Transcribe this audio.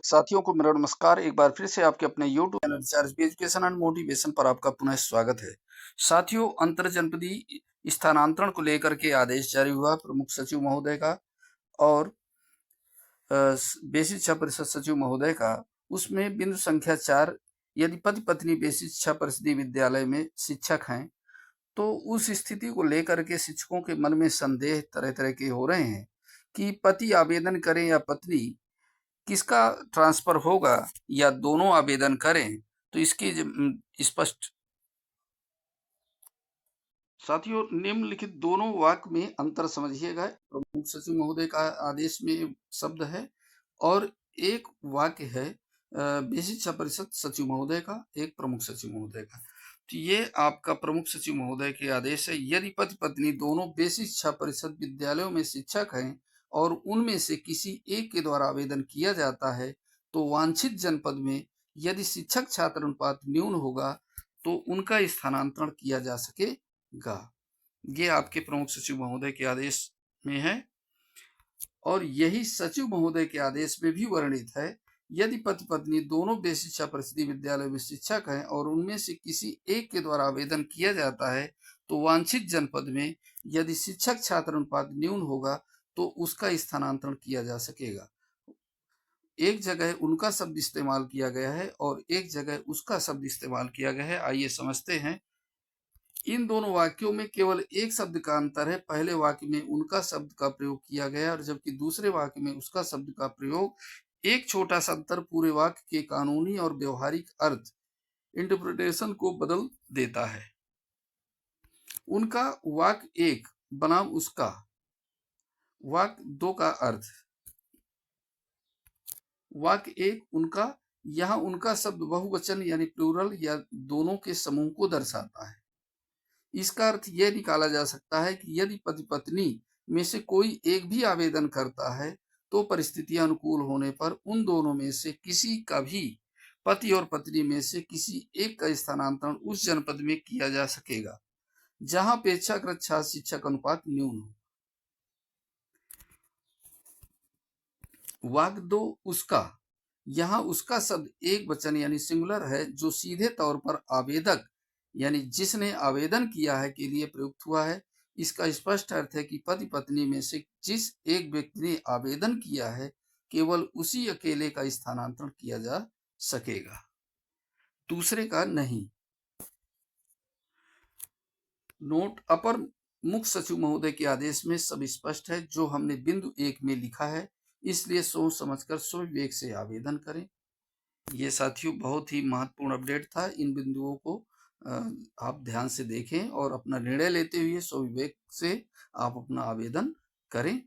साथियों को मेरा नमस्कार। एक बार फिर से आपके अपने YouTube channel recharge education and motivation पर आपका पुनः स्वागत है। साथियों, अंतर जनपदीय स्थानांतरण को लेकर के आदेश जारी हुआ प्रमुख सचिव महोदय का और बेसिक शिक्षा परिषद सचिव महोदय का। उसमें बिंदु संख्या 4, यदि पति पत्नी बेसिक शिक्षा परिषदीय विद्यालय में शिक्षक हैं तो उस स्थिति को लेकर के शिक्षकों के मन में संदेह तरह तरह के हो रहे हैं कि पति आवेदन करें या पत्नी, किसका ट्रांसफर होगा या दोनों आवेदन करें। तो इसकी स्पष्ट साथियों, निम्नलिखित दोनों वाक्य में अंतर समझिएगा। प्रमुख सचिव महोदय का आदेश में शब्द है और एक वाक्य है बेसिक शिक्षा परिषद सचिव महोदय का, एक प्रमुख सचिव महोदय का। तो ये आपका प्रमुख सचिव महोदय के आदेश है। यदि पति पत्नी दोनों बेसिक शिक्षा परिषद विद्यालयों में शिक्षक हैं और उनमें से किसी एक के द्वारा आवेदन किया जाता है तो वांछित जनपद में यदि शिक्षक छात्र अनुपात न्यून होगा तो उनका स्थानांतरण किया जा सकेगा। ये आपके प्रमुख सचिव महोदय के आदेश में है और यही सचिव महोदय के आदेश में भी वर्णित है। यदि पति पत्नी दोनों बेसिक शिक्षा परिषदीय विद्यालय में शिक्षक हैं और उनमें से किसी एक के द्वारा आवेदन किया जाता है तो वांछित जनपद में यदि शिक्षक छात्र अनुपात न्यून होगा तो उसका स्थानांतरण किया जा सकेगा। एक जगह उनका शब्द इस्तेमाल किया गया है और एक जगह उसका शब्द इस्तेमाल किया गया है। आइए समझते हैं। इन दोनों वाक्यों में केवल एक शब्द का अंतर है। पहले वाक्य में उनका शब्द का प्रयोग किया गया और जबकि दूसरे वाक्य में उसका शब्द का प्रयोग। एक छोटा सा अंतर पूरे वाक्य के कानूनी और व्यवहारिक अर्थ, इंटरप्रिटेशन को बदल देता है। उनका वाक्य एक बनाम उसका वाक्य दो का अर्थ। वाक्य एक उनका, यहाँ उनका शब्द बहुवचन यानी प्लूरल या दोनों के समूह को दर्शाता है। इसका अर्थ यह निकाला जा सकता है कि यदि पति पत्नी में से कोई एक भी आवेदन करता है तो परिस्थितियां अनुकूल होने पर उन दोनों में से किसी का भी, पति और पत्नी में से किसी एक का स्थानांतरण उस जनपद में किया जा सकेगा जहां अपेक्षाकृत छात्र शिक्षक अनुपात न्यून हो। वाक्य दो उसका, यहाँ उसका शब्द एक वचन यानी सिंगुलर है जो सीधे तौर पर आवेदक यानी जिसने आवेदन किया है के लिए प्रयुक्त हुआ है। इसका स्पष्ट अर्थ है कि पति पत्नी में से जिस एक व्यक्ति ने आवेदन किया है केवल उसी अकेले का स्थानांतरण किया जा सकेगा, दूसरे का नहीं। नोट, अपर मुख्य सचिव महोदय के आदेश में सब स्पष्ट है जो हमने बिंदु 1 में लिखा है, इसलिए सोच समझकर स्वविवेक से आवेदन करें। ये साथियों बहुत ही महत्वपूर्ण अपडेट था। इन बिंदुओं को आप ध्यान से देखें और अपना निर्णय लेते हुए स्वविवेक से आप अपना आवेदन करें।